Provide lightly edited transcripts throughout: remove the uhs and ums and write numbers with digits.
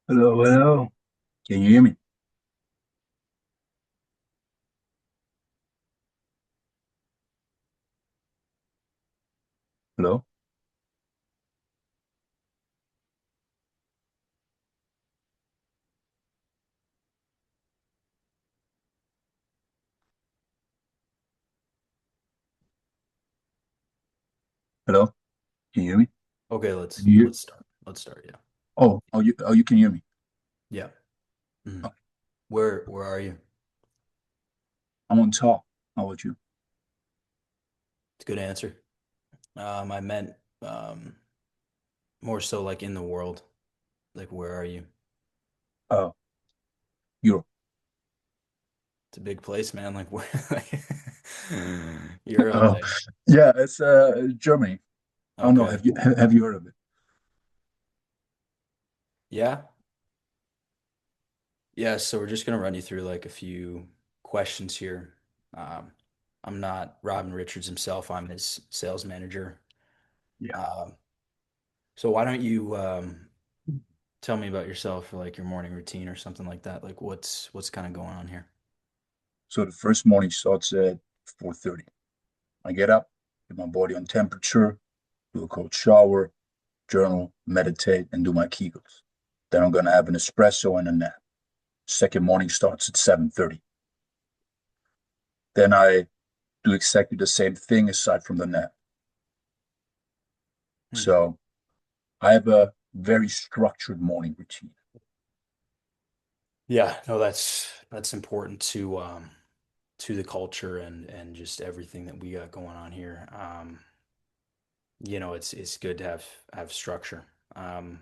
Hello, hello. Can you hear me? Hello? Hello? Can you hear me? Okay, Can you hear? let's start. Let's start. Yeah. You can hear me. Yeah. Mhm. Oh, Where are you? I'm on top. How about you? It's a good answer. I meant um more so like in the world. Like where are you? Oh, Europe. It's a big place, man. Like where like you're Oh, yeah, it's Germany. I don't know. okay. Have you heard of it? Yeah. Yeah, so we're just gonna run you through like a few questions here. Um I'm not Robin Richards himself. I'm his sales manager. Yeah. Um so why don't you tell me about yourself or like your morning routine or something like that? Like what's kind of going on here? So the first morning starts at 4:30. I get up, get my body on temperature, do a cold shower, journal, meditate, and do my Kegels. Then I'm gonna have an espresso and a nap. Second morning starts at 7:30. Then I do exactly the same thing aside from the nap. Hmm. So I have a very structured morning routine. Yeah, no, that's important to the culture and just everything that we got going on here. It's good to have structure. Um,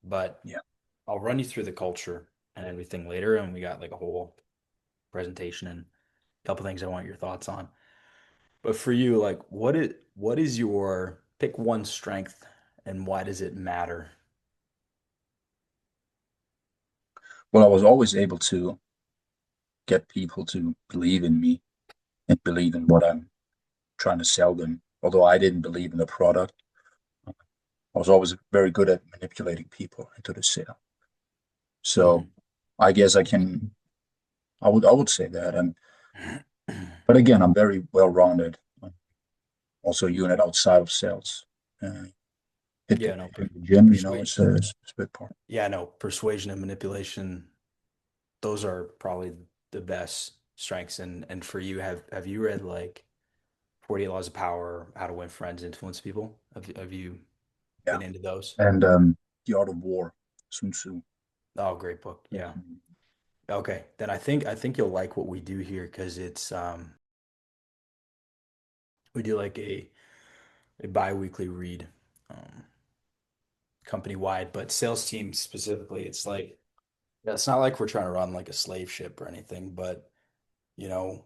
but Yeah. I'll run you through the culture and everything later, and we got like a whole presentation and a couple things I want your thoughts on. But for you, like what is your pick one strength and why does it matter? Well, I was always able to get people to believe in me and believe in what I'm trying to sell them. Although I didn't believe in the product, I was always very good at manipulating people into the sale. So Mhm. I guess I would say that. And but again, I'm very well rounded. Also, a unit outside of sales. Uh, Yeah, no, hitting the gym, persuade. it's a big part. Yeah, no, persuasion and manipulation, those are probably the best strengths. And for you, have you read like 48 Laws of Power, How to Win Friends, Influence People? Have you Yeah. been into those? And The Art of War, Sun Tzu. Oh, great book. Yeah. Um, Okay. Then I think you'll like what we do here because it's we do like a bi-weekly read, um company wide, but sales team specifically, it's like yeah, it's not like we're trying to run like a slave ship or anything, but you know,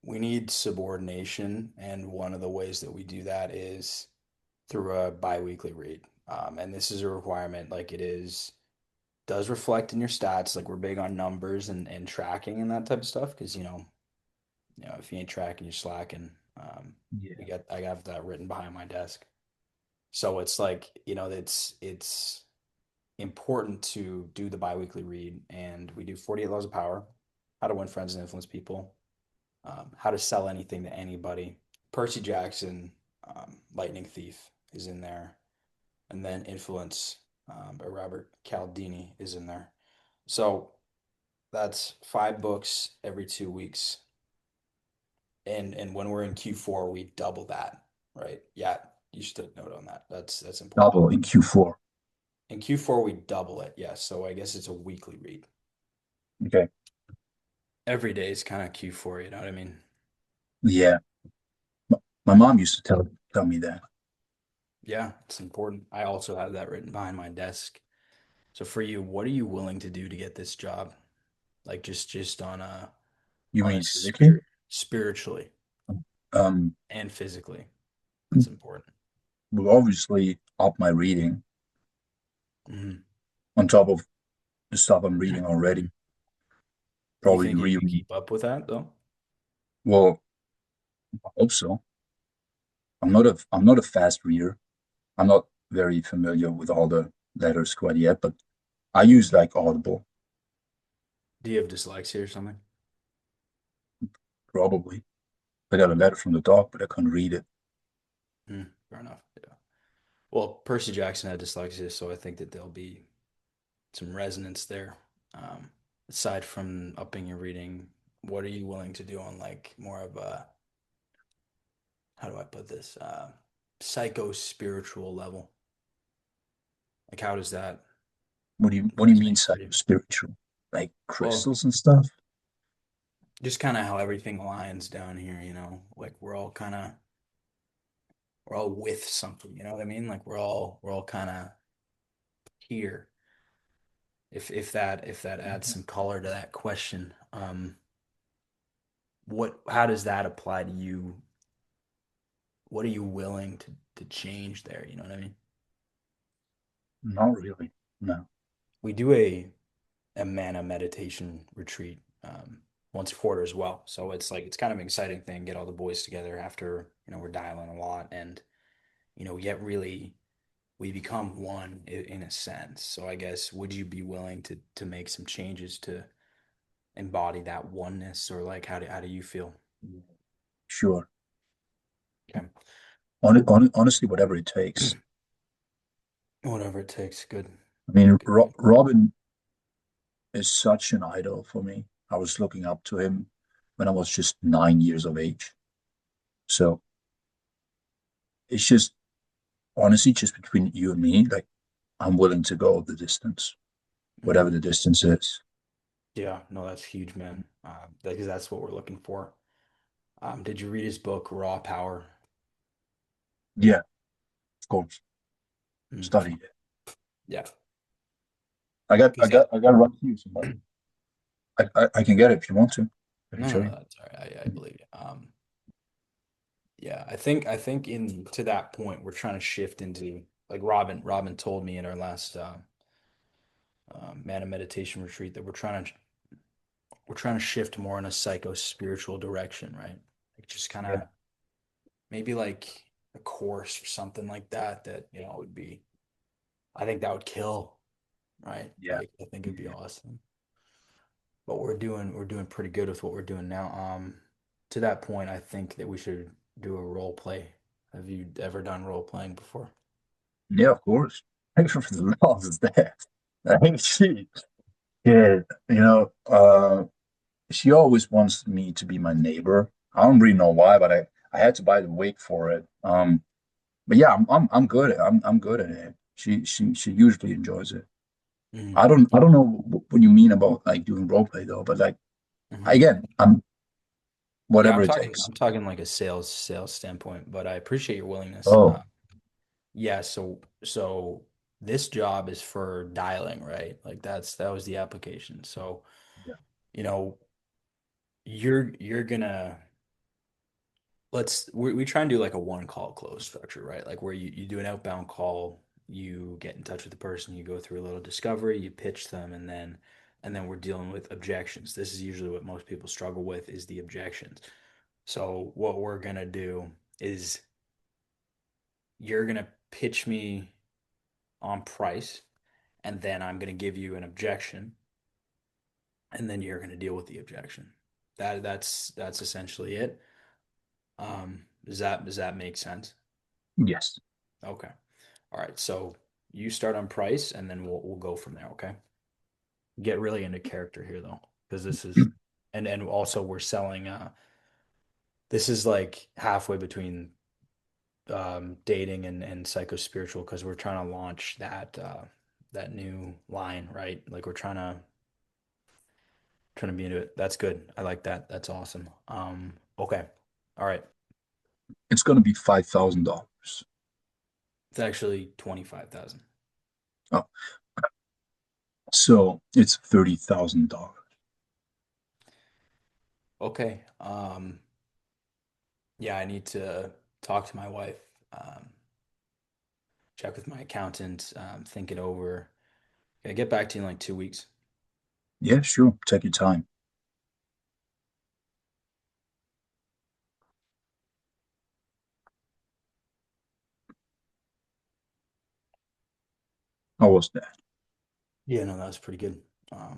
we need subordination, and one of the ways that we do that is through a biweekly read. And this is a requirement, like it is does reflect in your stats. Like we're big on numbers and tracking and that type of stuff because if you ain't tracking, you're slacking. We yeah. got I have that written behind my desk. So it's like it's important to do the biweekly read, and we do 48 Laws of Power, How to Win Friends and Influence People, How to Sell Anything to Anybody. Percy Jackson, Lightning Thief is in there, and then Influence by Robert Cialdini is in there. So that's 5 books every 2 weeks, and when we're in Q4, we double that, right? Yeah, you should take note on that. That's important. Double in Q4. In Q4, we double it. Yes, so I guess it's a weekly read. Okay. Every day is kind of Q4. You know what I mean? Yeah. My mom used to tell me that. Yeah, it's important. I also have that written behind my desk. So for you, what are you willing to do to get this job? Like just You on a mean physically? spiritually Um, and physically. That's important. will obviously up my reading Hmm. on top of the stuff I'm reading already. You Probably think you can reread. keep up with that though? Well, I hope so. I'm not a fast reader. I'm not very familiar with all the letters quite yet, but I use like Audible, Do you have dyslexia or something? probably. I got a letter from the doc, but I couldn't read it. Fair enough. Yeah. Well, Percy Jackson had dyslexia, so I think that there'll be some resonance there. Um, Aside from upping your reading, what are you willing to do on like more of a, how do I put this? Psycho spiritual level. Like how does that What do you mean resonate for psycho you? spiritual? Like Well, crystals and stuff? just kind of how everything aligns down here, you know, like we're all with something, you know what I mean? Like we're all kind of here. If that adds some color to that question, what how does that apply to you? What are you willing to change there? You know what I mean? Not really. No. We do a mana meditation retreat once a quarter as well. So it's like it's kind of an exciting thing. Get all the boys together after we're dialing a lot, and yet really we become one in a sense. So I guess would you be willing to make some changes to embody that oneness, or like how do you feel? Sure. Okay, Honestly, whatever it takes. whatever it takes. Good. I mean, Good, good. Robin is such an idol for me. I was looking up to him when I was just 9 years of age. So it's just honestly just between you and me. Like I'm willing to go the distance, whatever Mhm. the distance is. Yeah, no, that's huge, man. Because that's what we're looking for. Did you read his book Raw Power? Yeah, of course. Mm. Studied it. Yeah, I because that. got right here somebody. I can get it if you want to. I can No, no, show no, you. that's all right. I believe you. Yeah, I think in to that point we're trying to shift into like Robin told me in our last man of meditation retreat that we're trying to shift more in a psycho spiritual direction, right? Like just kind Yeah. of maybe like a course or something like that would be. I think that would kill, right? Yeah. Like I think it'd be Yeah. awesome. But we're doing pretty good with what we're doing now. To that point, I think that we should do a role play. Have you ever done role playing before? Yeah, of course. Extra for the laws is that. Right? Yeah, she always wants me to be my neighbor. I don't really know why, but I had to buy the wig for it. But yeah, I'm good at I'm good at it. She usually enjoys it. Mhm. I don't know what you mean about like doing role play though, but like Mhm. again, I'm Yeah, whatever I'm it talking takes. I'm talking like a sales standpoint, but I appreciate your willingness. Oh, Yeah, so this job is for dialing, right? Like that was the application. So, yeah, you know, you're gonna we try and do like a one call close structure, right? Like where you do an outbound call, you get in touch with the person, you go through a little discovery, you pitch them, and then we're dealing with objections. This is usually what most people struggle with is the objections. So what we're gonna do is you're gonna pitch me on price, and then I'm gonna give you an objection, and then you're gonna deal with the objection. That's essentially it. Does that make sense? yes. Okay. All right. So you start on price, and then we'll go from there. Okay. Get really into character here though, because this is, and also we're selling. This is like halfway between dating and psycho spiritual because we're trying to launch that new line, right? Like we're trying to be into it. That's good. I like that. That's awesome. Okay. All right. It's gonna be $5,000. It's actually 25,000. Oh, so it's $30,000. Okay. Yeah, I need to talk to my wife, check with my accountant, think it over. Can I get back to you in like 2 weeks? Yeah, sure. Take your time. How was that? Yeah, no, that was pretty good. I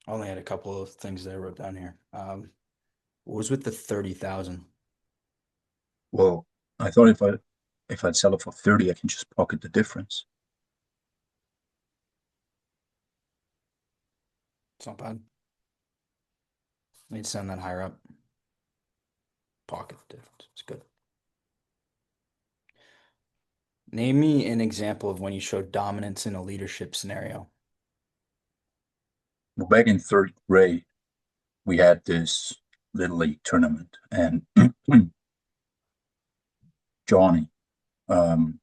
only had a couple of things that I wrote down here. What was with the 30,000? Well, I thought if I'd sell it for 30, I can just pocket the difference. It's not bad. Need to send that higher up. Pocket the difference. It's good. Name me an example of when you showed dominance in a leadership scenario. Well, back in third grade, we had this little league tournament, and Johnny, um,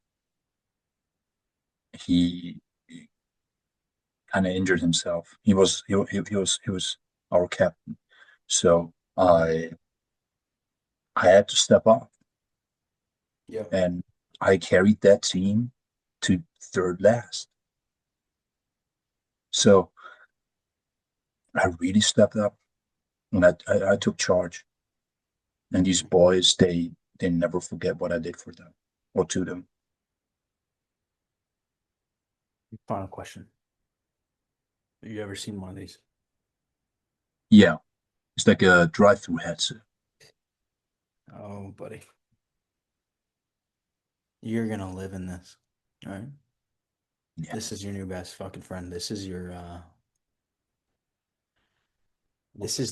he kind of injured himself. He was our captain, so I had to step up, Yeah. and I carried that team to third last. So I really stepped up, and I took charge. And these boys, they never forget what I did for them or to them. Final question. Have you ever seen one of these? Yeah, it's like a drive-through headset. Oh, buddy. You're gonna live in this. All right. Yeah. This is your new best fucking friend. This is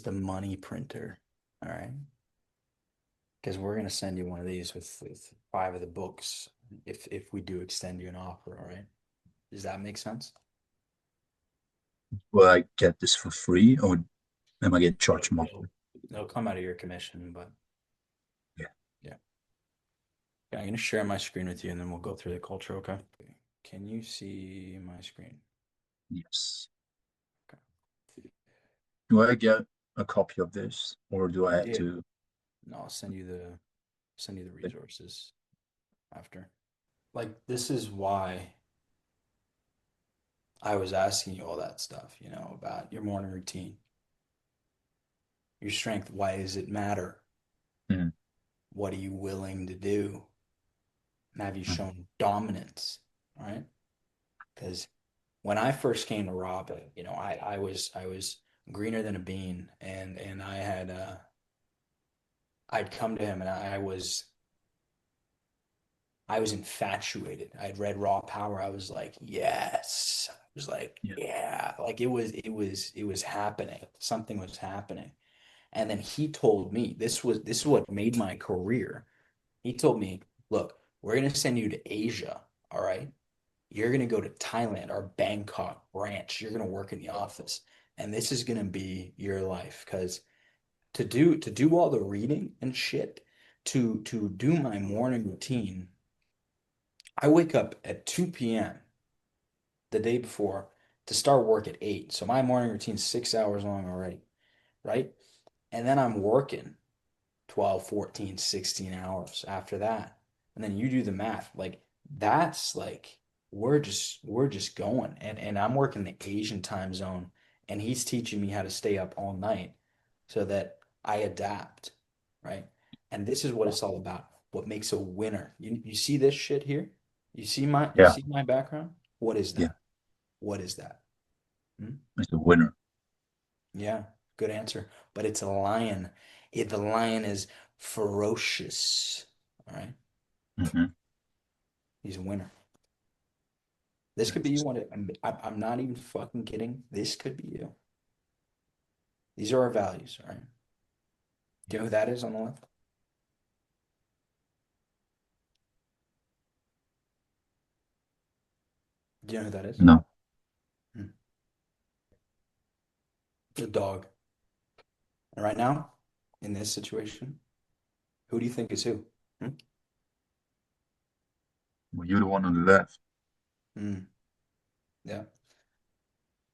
the money printer. All right. Because we're gonna send you one of these with five of the books if we do extend you an offer, all right? Does that make sense? Will I get this for free or am I get It'll, charged more? it'll, it'll come out of your commission, but Yeah. yeah. Yeah, I'm gonna share my screen with you and then we'll go through the culture, okay? Can you see my screen? Yes. Okay. Do I get a copy of this or do I have Yeah. to? No, I'll send you the resources after. Like this is why I was asking you all that stuff, about your morning routine, your strength. Why does it matter? Mm, What are you willing to do? And have you mm, shown dominance? Right? Because when I first came to Robin, I was greener than a bean, and I'd come to him and I was infatuated. I'd read Raw Power. I was like, yes. I was like, yeah. yeah. Like it was happening. Something was happening. And then he told me this is what made my career. He told me, look, we're gonna send you to Asia. All right. You're gonna go to Thailand, our Bangkok branch. You're gonna work in the office. And this is gonna be your life. Because to do all the reading and shit, to do my morning routine, I wake up at 2 p.m. the day before to start work at 8. So my morning routine's 6 hours long already, right? And then I'm working 12, 14, 16 hours after that. And then you do the math. Like that's like we're just going. And I'm working the Asian time zone and he's teaching me how to stay up all night so that I adapt, right? And this is what it's all about. What makes a winner. You see this shit here? You Yeah. see my background? What is Yeah. that? What is that? Hmm? It's the winner. Yeah, good answer. But it's a lion. The lion is ferocious. All right. Hmm. He's a winner. This could be you one day. I'm not even fucking kidding. This could be you. These are our values. All right. Do you know who that is on the left? Do you know who that is? No. Hmm. The dog. And right now, in this situation, who do you think is who? Hmm? Well, you're the one on the left. Hmm. Yeah.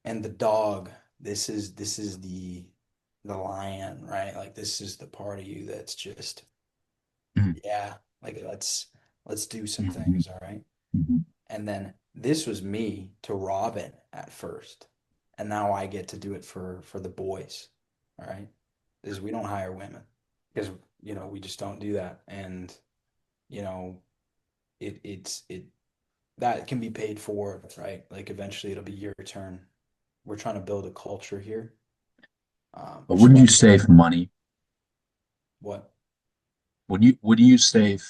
And the dog, this is the lion, right? Like this is the part of you that's just, Mm, yeah, like let's do some mhm, things, all right? mhm. And then this was me to Robin at first. And now I get to do it for the boys. All right. Is we don't hire women because we just don't do that. And you know, it that can be paid for, right? Like eventually it'll be your turn. We're trying to build a culture here. But Which is wouldn't why you save money? what? Would you save,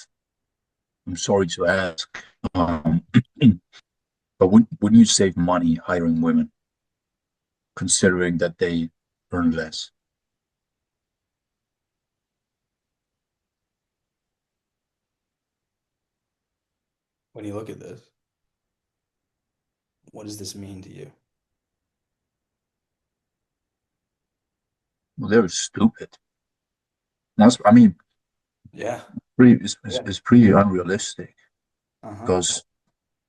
I'm sorry to ask, um, but wouldn't you save money hiring women, considering that they earn less? When you look at this, what does this mean to you? Well, they're stupid. That's, I mean, Yeah. it's pretty unrealistic Uh-huh. because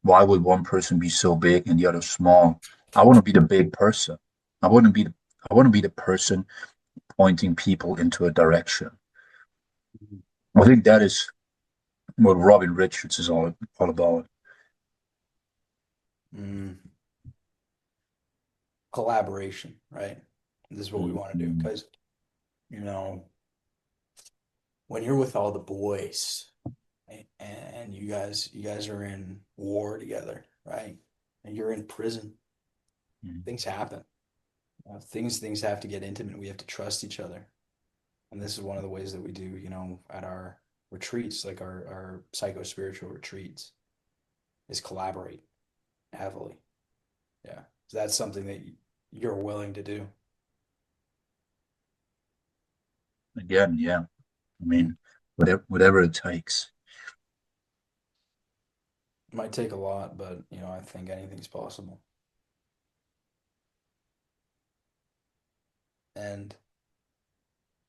why would one person be so big and the other small? I want to be the big person. I want to be I want to be the person pointing people into a direction. I think that is what Robin Richards is all about. Mm. Collaboration, right? This is what we want to do. Mhm. Because, you know, when you're with all the boys right, and you guys are in war together, right? And you're in prison, things happen. Things have to get intimate. We have to trust each other. And this is one of the ways that we do, at our retreats, like our psycho spiritual retreats, is collaborate heavily. Yeah. So that's something that you're willing to do. Again, yeah. I Mm. mean, whatever it takes. It might take a lot, but I think anything's possible. And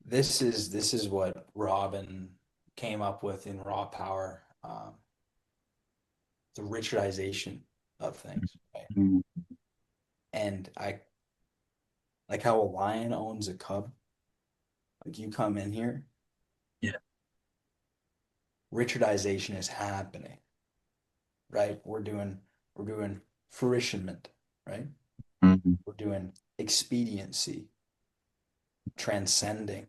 this is what Robin came up with in Raw Power, the Richardization of things, right? Mhm. And I like how a lion owns a cub. Like you come in here, Yeah. Richardization is happening, right? We're doing fruitionment, right? Mhm. We're doing expediency, transcending.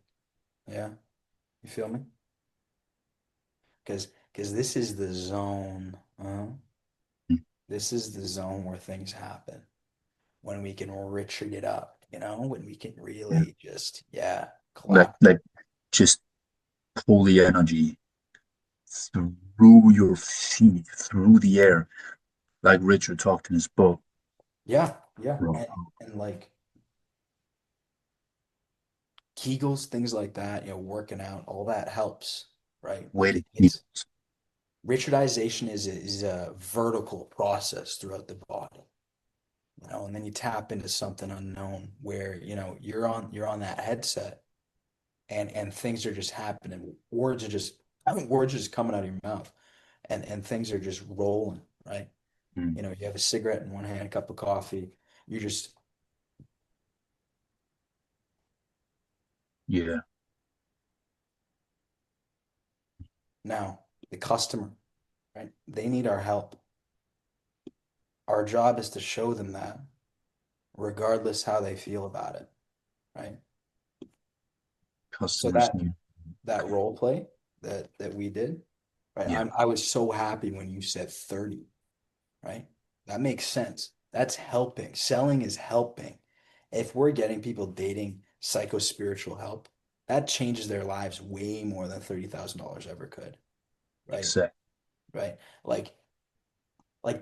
Yeah, you feel me? Because this is the zone. This is the zone where things happen when we can Richard it up, when we can Yeah. really just, yeah, Like collapse. like just pull the energy through your feet, through the air, like Richard talked in his book. Yeah, yeah. Bro. And like Kegels, things like that, working out, all that helps, right? Like Waiting. it's Richardization is a vertical process throughout the body, and then you tap into something unknown where, you're on that headset and things are just happening. Words are just coming out of your mouth and things are just rolling, right? Mm. You have a cigarette in one hand, a cup of coffee. You just Yeah. now the customer, right? They need our help. Our job is to show them that, regardless how they feel about it, right? So Customers that need. that role play that we did, right? Yeah. I was so happy when you said 30, right? That makes sense. That's helping. Selling is helping. If we're getting people dating psycho spiritual help, that changes their lives way more than $30,000 ever could, right? Exact. Right? Like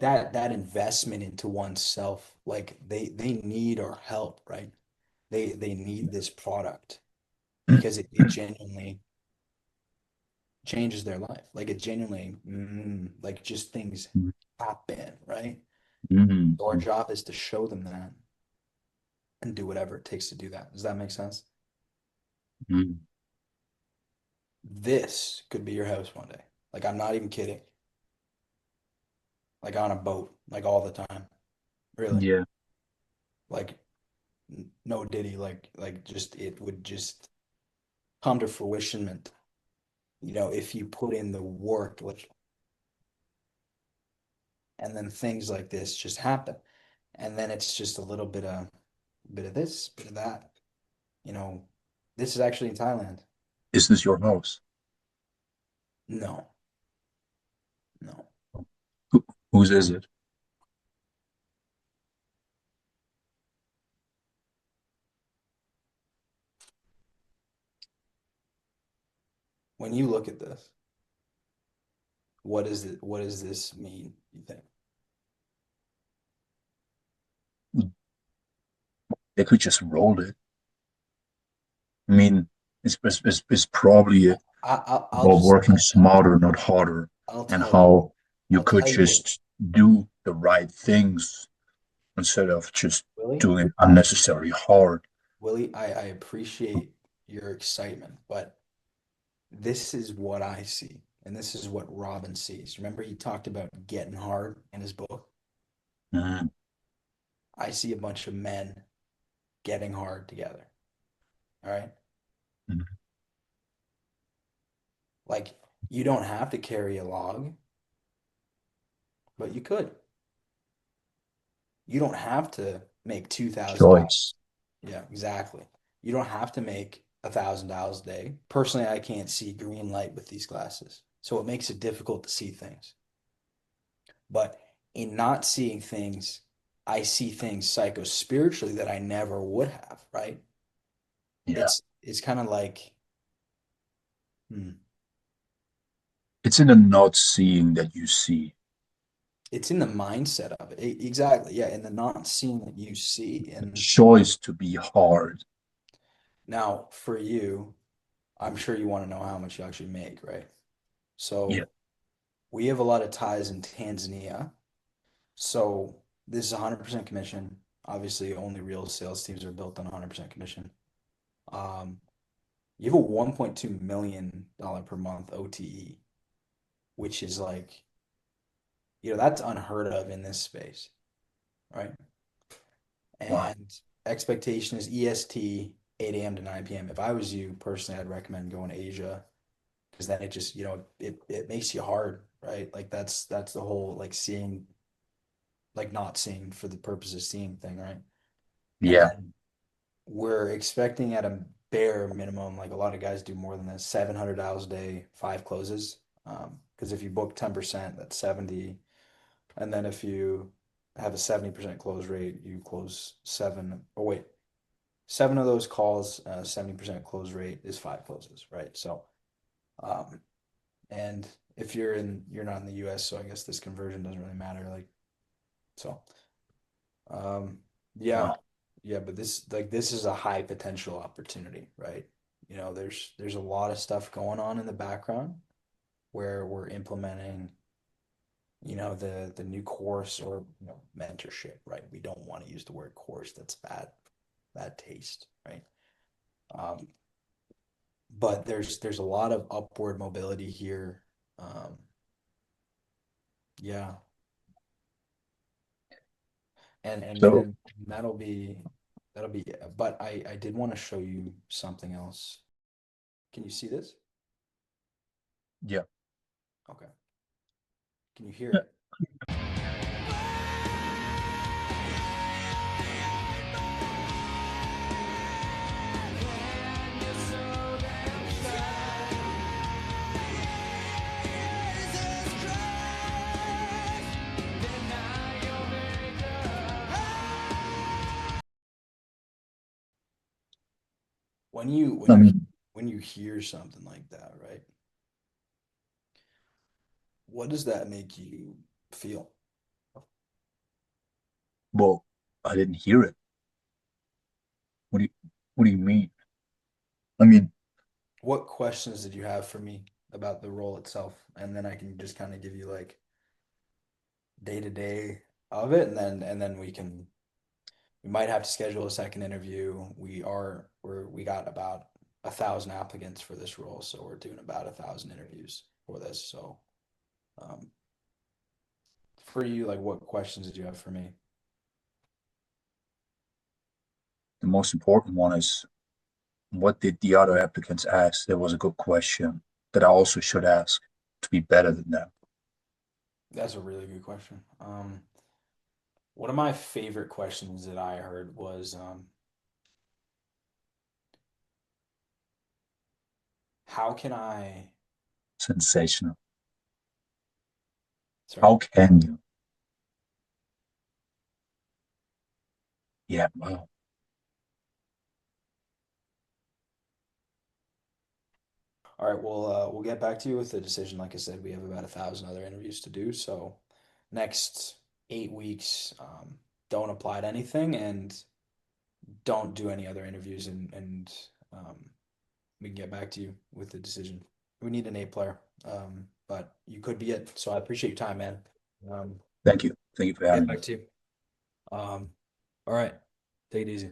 that investment into oneself, like they need our help, right? They need this product because it genuinely changes their life. Like it genuinely, like just things happen, right? So our Mm-hmm. job is to show them that and do whatever it takes to do that. Does that make sense? Mm-hmm. This could be your house one day. Like I'm not even kidding. Like on a boat, like all the time. Really. Yeah. Like no Diddy, like just it would just come to fruition, if you put in the work, like, and then things like this just happen. And then it's just a little bit of this, bit of that. You know, this is actually in Thailand. Is this your house? No, no. Whose is it? When you look at this, what is it? What does this mean, you think? They could just roll it. I mean, it's probably I'll about just working smarter, not harder, I'll and tell you how you I'll could tell you what, just do the right things instead of just Willie. doing it unnecessarily hard. Willie, I appreciate your excitement, but this is what I see, and this is what Robin sees. Remember, he talked about getting hard in his book. Mhm. I see a bunch of men getting hard together. All right. Mhm. Like, you don't have to carry a log, but you could. You don't have to make $2,000. Choice. Yeah, exactly. You don't have to make $1,000 a day. Personally, I can't see green light with these glasses. So it makes it difficult to see things. But in not seeing things, I see things psycho spiritually that I never would have, right? Yeah. It's kind of like, hmm, It's in the not seeing that you see. it's in the mindset of it. Exactly. Yeah, in the not seeing that you see. The And choice to be hard. now for you, I'm sure you want to know how much you actually make, right? Yeah. So we have a lot of ties in Tanzania. So this is 100% commission. Obviously, only real sales teams are built on 100% commission. Um, you have a $1.2 million per month OTE, which is like, that's unheard of in this space, right? Wow. And expectation is EST 8 a.m. to 9 p.m. If I was you personally, I'd recommend going to Asia because then it just, it makes you hard, right? Like that's the whole like seeing, like not seeing for the purpose of seeing thing, right? And Yeah. then we're expecting at a bare minimum, like a lot of guys do more than this, $700 a day, 5 closes. Because if you book 10%, that's 70. And then if you have a 70% close rate, you close seven. Oh, wait, seven of those calls, 70% close rate is 5 closes, right? So, um, and if you're not in the US, so I guess this conversion doesn't really matter. Like, so, um, yeah, Wow. yeah, but this is a high potential opportunity, right? There's a lot of stuff going on in the background where we're implementing, the new course or mentorship, right? We don't want to use the word course. That's bad taste, right? Um, but there's a lot of upward mobility here. Um, yeah, and So, and that'll be it. But I did want to show you something else. Can you see this? yeah. Okay. Can you hear it? When you when I you mean, when you hear something like that, right? What does that make you feel? well, I didn't hear it. What do you mean? I mean, What questions did you have for me about the role itself? And then I can just kind of give you like day to day of it, and then we might have to schedule a second interview. We got about 1,000 applicants for this role, so we're doing about 1,000 interviews for this. So, um, for you, like, what questions did you have for me? the most important one is what did the other applicants ask? That was a good question that I also should ask to be better than them. That's a really good question. One of my favorite questions that I heard was, how can I, Sensational. sorry, How can you? Yeah. Wow. All right, we'll get back to you with the decision. Like I said, we have about 1,000 other interviews to do. So next 8 weeks, don't apply to anything and don't do any other interviews, and we can get back to you with the decision. We need an A player, but you could be it. So I appreciate your time, man. Um, Thank you. Thank you for get having me. back to you. All right, take it easy.